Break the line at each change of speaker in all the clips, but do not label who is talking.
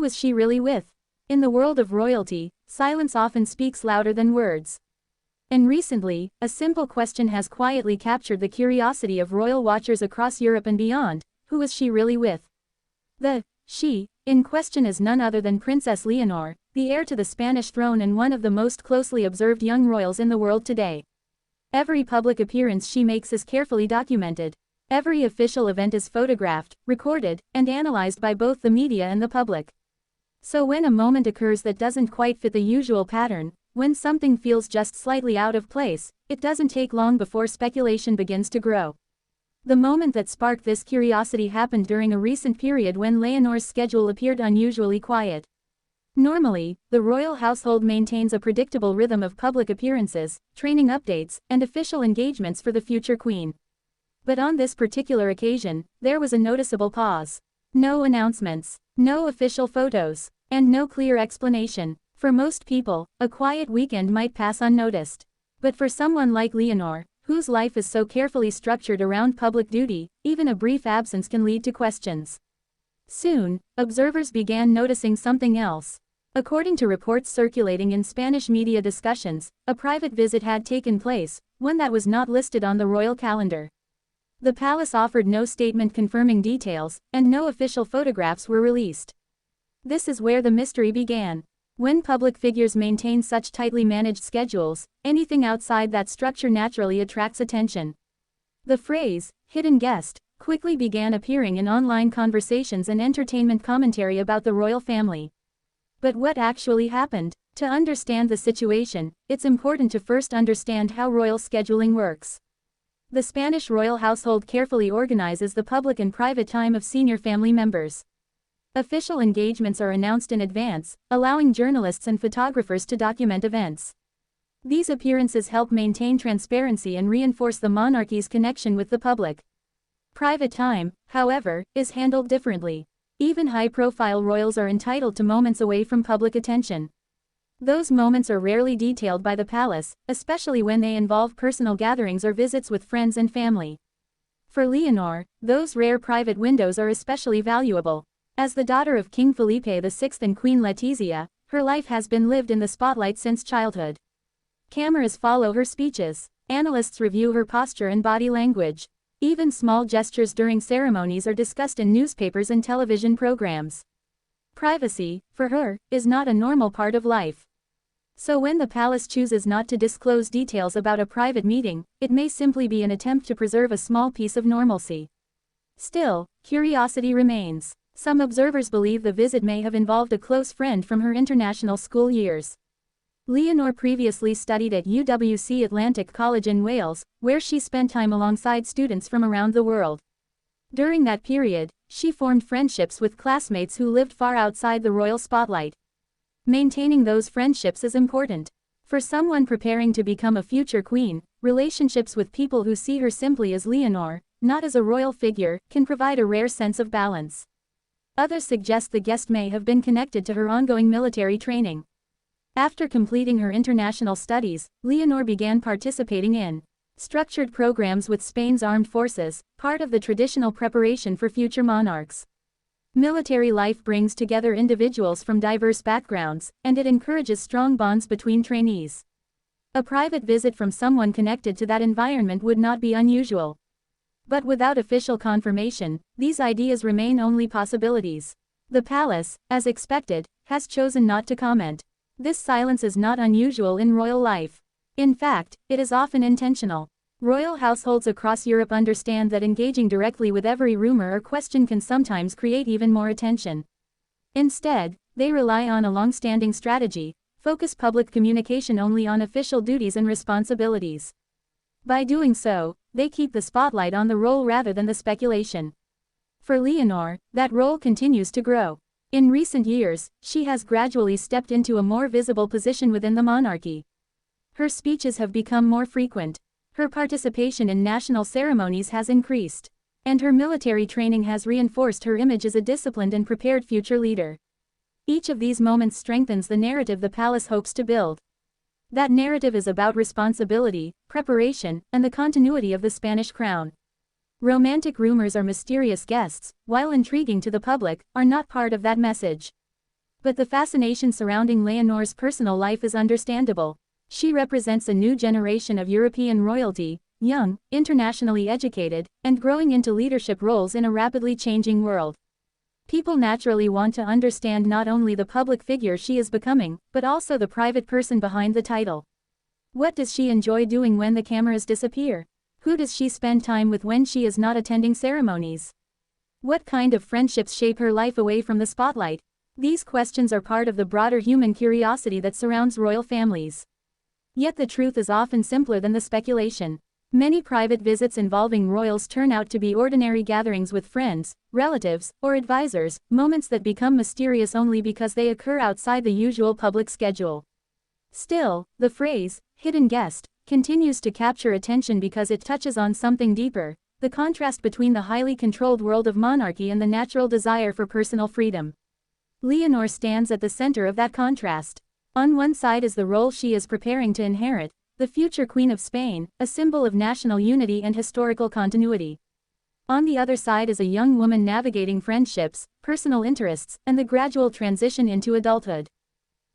was she really with? In the world of royalty, silence often speaks louder than words. And recently, a simple question has quietly captured the curiosity of royal watchers across Europe and beyond: who was she really with? The she in question is none other than Princess Leonor, the heir to the Spanish throne and one of the most closely observed young royals in the world today. Every public appearance she makes is carefully documented. Every official event is photographed, recorded, and analyzed by both the media and the public. So when a moment occurs that doesn't quite fit the usual pattern, when something feels just slightly out of place, it doesn't take long before speculation begins to grow. The moment that sparked this curiosity happened during a recent period when Leonor's schedule appeared unusually quiet. Normally, the royal household maintains a predictable rhythm of public appearances, training updates, and official engagements for the future queen. But on this particular occasion, there was a noticeable pause. No announcements, no official photos, and no clear explanation. For most people, a quiet weekend might pass unnoticed. But for someone like Leonor, whose life is so carefully structured around public duty, even a brief absence can lead to questions. Soon, observers began noticing something else. According to reports circulating in Spanish media discussions, a private visit had taken place, one that was not listed on the royal calendar. The palace offered no statement confirming details, and no official photographs were released. This is where the mystery began. When public figures maintain such tightly managed schedules, anything outside that structure naturally attracts attention. The phrase, hidden guest, quickly began appearing in online conversations and entertainment commentary about the royal family. But what actually happened? To understand the situation, it's important to first understand how royal scheduling works. The Spanish royal household carefully organizes the public and private time of senior family members. Official engagements are announced in advance, allowing journalists and photographers to document events. These appearances help maintain transparency and reinforce the monarchy's connection with the public. Private time, however, is handled differently. Even high-profile royals are entitled to moments away from public attention. Those moments are rarely detailed by the palace, especially when they involve personal gatherings or visits with friends and family. For Leonor, those rare private windows are especially valuable. As the daughter of King Felipe VI and Queen Letizia, her life has been lived in the spotlight since childhood. Cameras follow her speeches. Analysts review her posture and body language. Even small gestures during ceremonies are discussed in newspapers and television programs. Privacy, for her, is not a normal part of life. So when the palace chooses not to disclose details about a private meeting, it may simply be an attempt to preserve a small piece of normalcy. Still, curiosity remains. Some observers believe the visit may have involved a close friend from her international school years. Leonor previously studied at UWC Atlantic College in Wales, where she spent time alongside students from around the world. During that period, she formed friendships with classmates who lived far outside the royal spotlight. Maintaining those friendships is important. For someone preparing to become a future queen, relationships with people who see her simply as Leonor, not as a royal figure, can provide a rare sense of balance. Others suggest the guest may have been connected to her ongoing military training. After completing her international studies, Leonor began participating in structured programs with Spain's armed forces, part of the traditional preparation for future monarchs. Military life brings together individuals from diverse backgrounds, and it encourages strong bonds between trainees. A private visit from someone connected to that environment would not be unusual. But without official confirmation, these ideas remain only possibilities. The palace, as expected, has chosen not to comment. This silence is not unusual in royal life. In fact, it is often intentional. Royal households across Europe understand that engaging directly with every rumor or question can sometimes create even more attention. Instead, they rely on a long-standing strategy: focus public communication only on official duties and responsibilities. By doing so, they keep the spotlight on the role rather than the speculation. For Leonor, that role continues to grow. In recent years, she has gradually stepped into a more visible position within the monarchy. Her speeches have become more frequent. Her participation in national ceremonies has increased. And her military training has reinforced her image as a disciplined and prepared future leader. Each of these moments strengthens the narrative the palace hopes to build. That narrative is about responsibility, preparation, and the continuity of the Spanish crown. Romantic rumors or mysterious guests, while intriguing to the public, are not part of that message. But the fascination surrounding Leonor's personal life is understandable. She represents a new generation of European royalty, young, internationally educated, and growing into leadership roles in a rapidly changing world. People naturally want to understand not only the public figure she is becoming, but also the private person behind the title. What does she enjoy doing when the cameras disappear? Who does she spend time with when she is not attending ceremonies? What kind of friendships shape her life away from the spotlight? These questions are part of the broader human curiosity that surrounds royal families. Yet the truth is often simpler than the speculation. Many private visits involving royals turn out to be ordinary gatherings with friends, relatives, or advisors, moments that become mysterious only because they occur outside the usual public schedule. Still, the phrase, hidden guest, continues to capture attention because it touches on something deeper, the contrast between the highly controlled world of monarchy and the natural desire for personal freedom. Leonor stands at the center of that contrast. On one side is the role she is preparing to inherit, the future Queen of Spain, a symbol of national unity and historical continuity. On the other side is a young woman navigating friendships, personal interests, and the gradual transition into adulthood.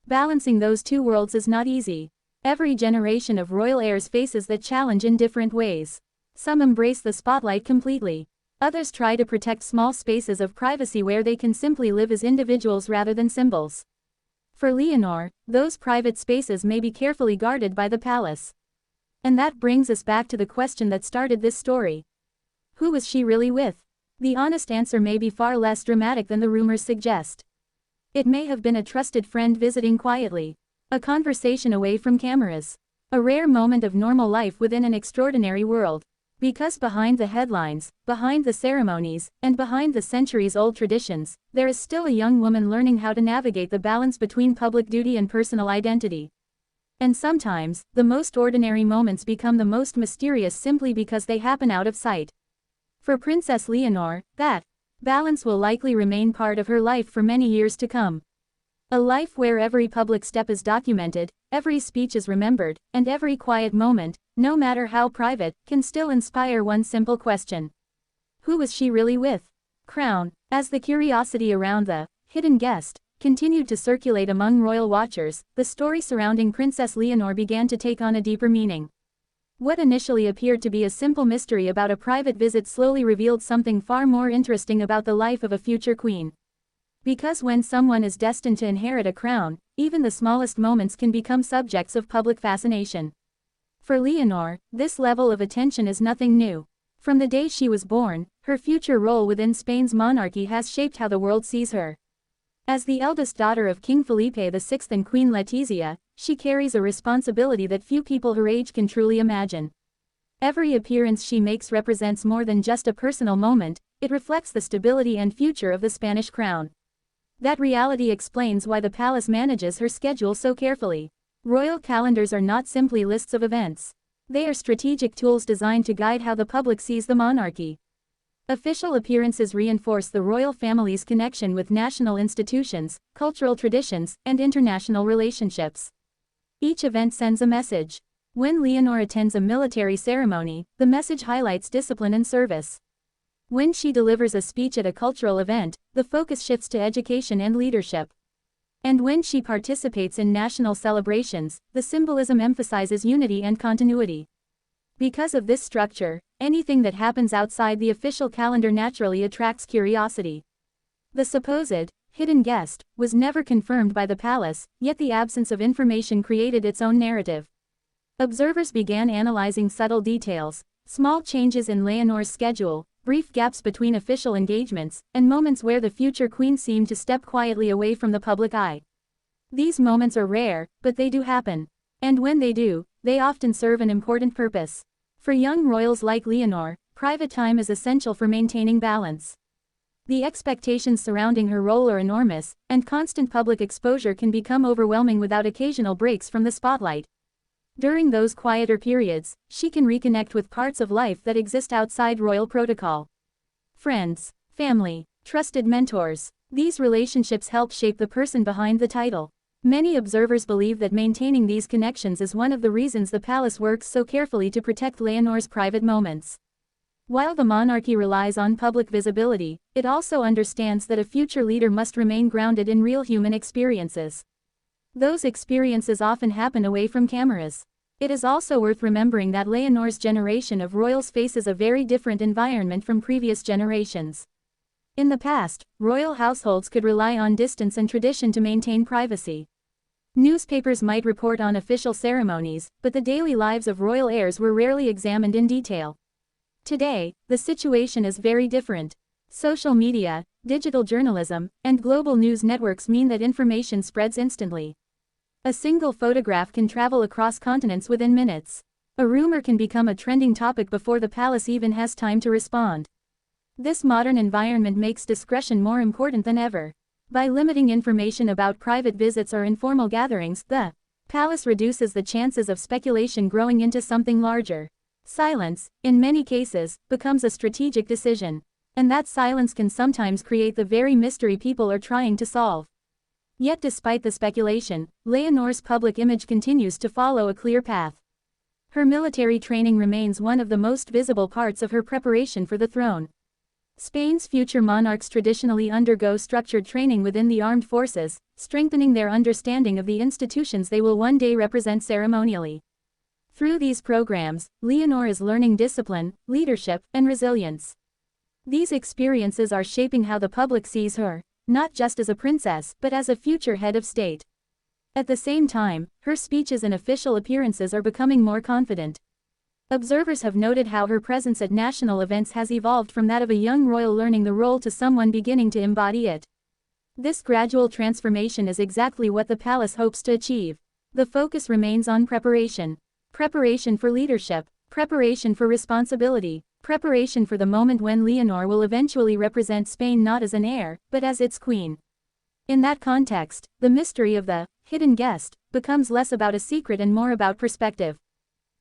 Balancing those two worlds is not easy. Every generation of royal heirs faces that challenge in different ways. Some embrace the spotlight completely. Others try to protect small spaces of privacy where they can simply live as individuals rather than symbols. For Leonor, those private spaces may be carefully guarded by the palace. And that brings us back to the question that started this story. Who was she really with? The honest answer may be far less dramatic than the rumors suggest. It may have been a trusted friend visiting quietly. A conversation away from cameras. A rare moment of normal life within an extraordinary world. Because behind the headlines, behind the ceremonies, and behind the centuries-old traditions, there is still a young woman learning how to navigate the balance between public duty and personal identity. And sometimes, the most ordinary moments become the most mysterious simply because they happen out of sight. For Princess Leonor, that balance will likely remain part of her life for many years to come. A life where every public step is documented, every speech is remembered, and every quiet moment, no matter how private, can still inspire one simple question. Who was she really with? Crown. As the curiosity around the hidden guest continued to circulate among royal watchers, the story surrounding Princess Leonor began to take on a deeper meaning. What initially appeared to be a simple mystery about a private visit slowly revealed something far more interesting about the life of a future queen. Because when someone is destined to inherit a crown, even the smallest moments can become subjects of public fascination. For Leonor, this level of attention is nothing new. From the day she was born, her future role within Spain's monarchy has shaped how the world sees her. As the eldest daughter of King Felipe VI and Queen Letizia, she carries a responsibility that few people her age can truly imagine. Every appearance she makes represents more than just a personal moment, it reflects the stability and future of the Spanish crown. That reality explains why the palace manages her schedule so carefully. Royal calendars are not simply lists of events. They are strategic tools designed to guide how the public sees the monarchy. Official appearances reinforce the royal family's connection with national institutions, cultural traditions, and international relationships. Each event sends a message. When Leonor attends a military ceremony, the message highlights discipline and service. When she delivers a speech at a cultural event, the focus shifts to education and leadership. And when she participates in national celebrations, the symbolism emphasizes unity and continuity. Because of this structure, anything that happens outside the official calendar naturally attracts curiosity. The supposed hidden guest was never confirmed by the palace, yet the absence of information created its own narrative. Observers began analyzing subtle details, small changes in Leonor's schedule, brief gaps between official engagements, and moments where the future queen seemed to step quietly away from the public eye. These moments are rare, but they do happen. And when they do, they often serve an important purpose. For young royals like Leonor, private time is essential for maintaining balance. The expectations surrounding her role are enormous, and constant public exposure can become overwhelming without occasional breaks from the spotlight. During those quieter periods, she can reconnect with parts of life that exist outside royal protocol. Friends, family, trusted mentors. These relationships help shape the person behind the title. Many observers believe that maintaining these connections is one of the reasons the palace works so carefully to protect Leonor's private moments. While the monarchy relies on public visibility, it also understands that a future leader must remain grounded in real human experiences. Those experiences often happen away from cameras. It is also worth remembering that Leonor's generation of royals faces a very different environment from previous generations. In the past, royal households could rely on distance and tradition to maintain privacy. Newspapers might report on official ceremonies, but the daily lives of royal heirs were rarely examined in detail. Today, the situation is very different. Social media, digital journalism, and global news networks mean that information spreads instantly. A single photograph can travel across continents within minutes. A rumor can become a trending topic before the palace even has time to respond. This modern environment makes discretion more important than ever. By limiting information about private visits or informal gatherings, the palace reduces the chances of speculation growing into something larger. Silence, in many cases, becomes a strategic decision. And that silence can sometimes create the very mystery people are trying to solve. Yet despite the speculation, Leonor's public image continues to follow a clear path. Her military training remains one of the most visible parts of her preparation for the throne. Spain's future monarchs traditionally undergo structured training within the armed forces, strengthening their understanding of the institutions they will one day represent ceremonially. Through these programs, Leonor is learning discipline, leadership, and resilience. These experiences are shaping how the public sees her, not just as a princess, but as a future head of state. At the same time, her speeches and official appearances are becoming more confident. Observers have noted how her presence at national events has evolved from that of a young royal learning the role to someone beginning to embody it. This gradual transformation is exactly what the palace hopes to achieve. The focus remains on preparation. Preparation for leadership, preparation for responsibility, preparation for the moment when Leonor will eventually represent Spain not as an heir, but as its queen. In that context, the mystery of the hidden guest becomes less about a secret and more about perspective.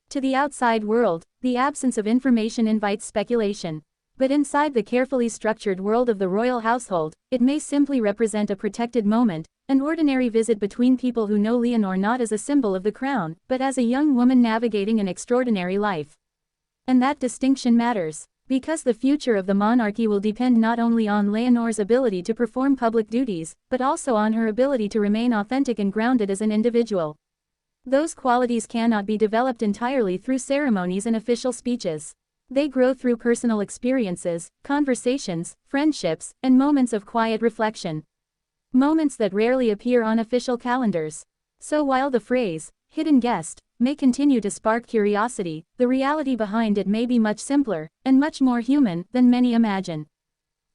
To the outside world, the absence of information invites speculation. But inside the carefully structured world of the royal household, it may simply represent a protected moment, an ordinary visit between people who know Leonor not as a symbol of the crown, but as a young woman navigating an extraordinary life. And that distinction matters, because the future of the monarchy will depend not only on Leonor's ability to perform public duties, but also on her ability to remain authentic and grounded as an individual. Those qualities cannot be developed entirely through ceremonies and official speeches. They grow through personal experiences, conversations, friendships, and moments of quiet reflection. Moments that rarely appear on official calendars. So while the phrase, hidden guest, may continue to spark curiosity, the reality behind it may be much simpler, and much more human, than many imagine.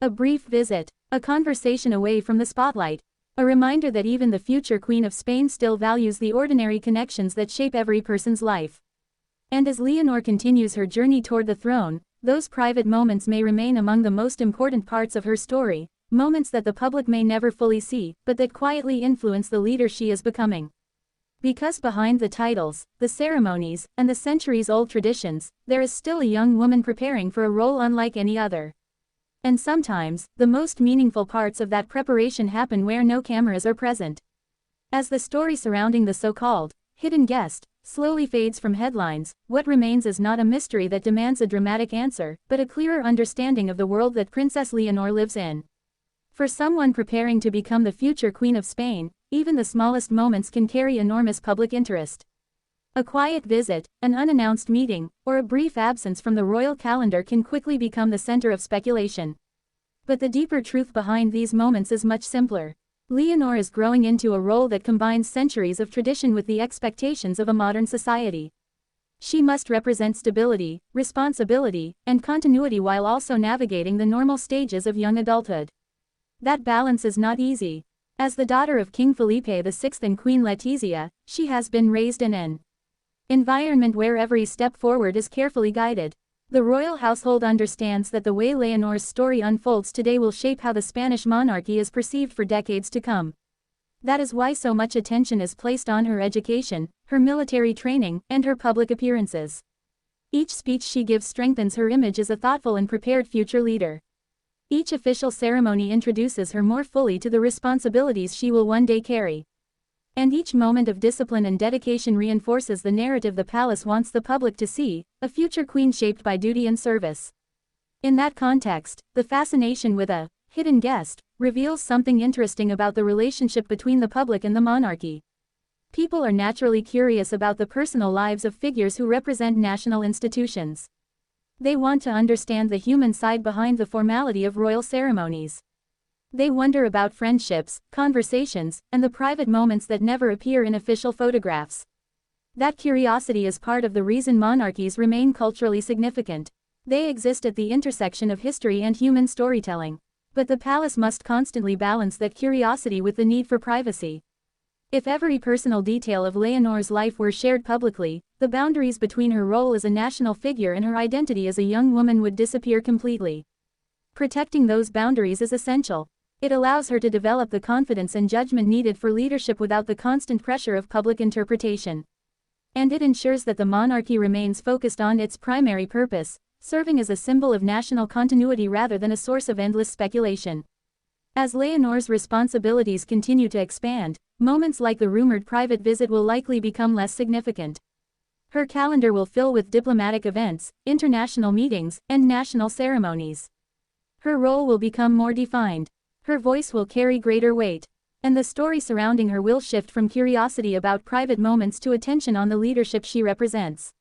A brief visit, a conversation away from the spotlight, a reminder that even the future Queen of Spain still values the ordinary connections that shape every person's life. And as Leonor continues her journey toward the throne, those private moments may remain among the most important parts of her story, moments that the public may never fully see, but that quietly influence the leader she is becoming. Because behind the titles, the ceremonies, and the centuries-old traditions, there is still a young woman preparing for a role unlike any other. And sometimes, the most meaningful parts of that preparation happen where no cameras are present. As the story surrounding the so-called hidden guest slowly fades from headlines, what remains is not a mystery that demands a dramatic answer, but a clearer understanding of the world that Princess Leonor lives in. For someone preparing to become the future Queen of Spain, even the smallest moments can carry enormous public interest. A quiet visit, an unannounced meeting, or a brief absence from the royal calendar can quickly become the center of speculation. But the deeper truth behind these moments is much simpler. Leonor is growing into a role that combines centuries of tradition with the expectations of a modern society. She must represent stability, responsibility, and continuity while also navigating the normal stages of young adulthood. That balance is not easy. As the daughter of King Felipe VI and Queen Letizia, she has been raised in an environment where every step forward is carefully guided. The royal household understands that the way Leonor's story unfolds today will shape how the Spanish monarchy is perceived for decades to come. That is why so much attention is placed on her education, her military training, and her public appearances. Each speech she gives strengthens her image as a thoughtful and prepared future leader. Each official ceremony introduces her more fully to the responsibilities she will one day carry. And each moment of discipline and dedication reinforces the narrative the palace wants the public to see, a future queen shaped by duty and service. In that context, the fascination with a hidden guest reveals something interesting about the relationship between the public and the monarchy. People are naturally curious about the personal lives of figures who represent national institutions. They want to understand the human side behind the formality of royal ceremonies. They wonder about friendships, conversations, and the private moments that never appear in official photographs. That curiosity is part of the reason monarchies remain culturally significant. They exist at the intersection of history and human storytelling. But the palace must constantly balance that curiosity with the need for privacy. If every personal detail of Leonor's life were shared publicly, the boundaries between her role as a national figure and her identity as a young woman would disappear completely. Protecting those boundaries is essential. It allows her to develop the confidence and judgment needed for leadership without the constant pressure of public interpretation. And it ensures that the monarchy remains focused on its primary purpose, serving as a symbol of national continuity rather than a source of endless speculation. As Leonor's responsibilities continue to expand, moments like the rumored private visit will likely become less significant. Her calendar will fill with diplomatic events, international meetings, and national ceremonies. Her role will become more defined. Her voice will carry greater weight. And the story surrounding her will shift from curiosity about private moments to attention on the leadership she represents.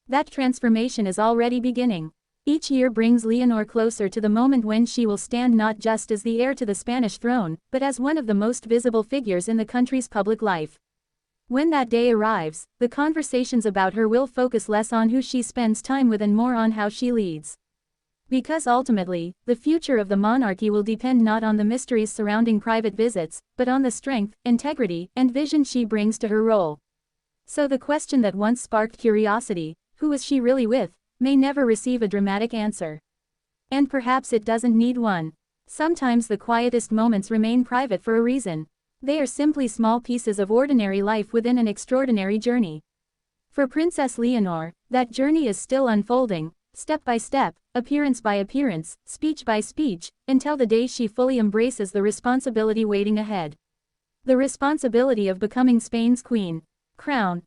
That transformation is already beginning. Each year brings Leonor closer to the moment when she will stand not just as the heir to the Spanish throne, but as one of the most visible figures in the country's public life. When that day arrives, the conversations about her will focus less on who she spends time with and more on how she leads. Because ultimately, the future of the monarchy will depend not on the mysteries surrounding private visits, but on the strength, integrity, and vision she brings to her role. So the question that once sparked curiosity, who is she really with, may never receive a dramatic answer. And perhaps it doesn't need one. Sometimes the quietest moments remain private for a reason. They are simply small pieces of ordinary life within an extraordinary journey. For Princess Leonor, that journey is still unfolding, step by step, appearance by appearance, speech by speech, until the day she fully embraces the responsibility waiting ahead. The responsibility of becoming Spain's queen. Crown,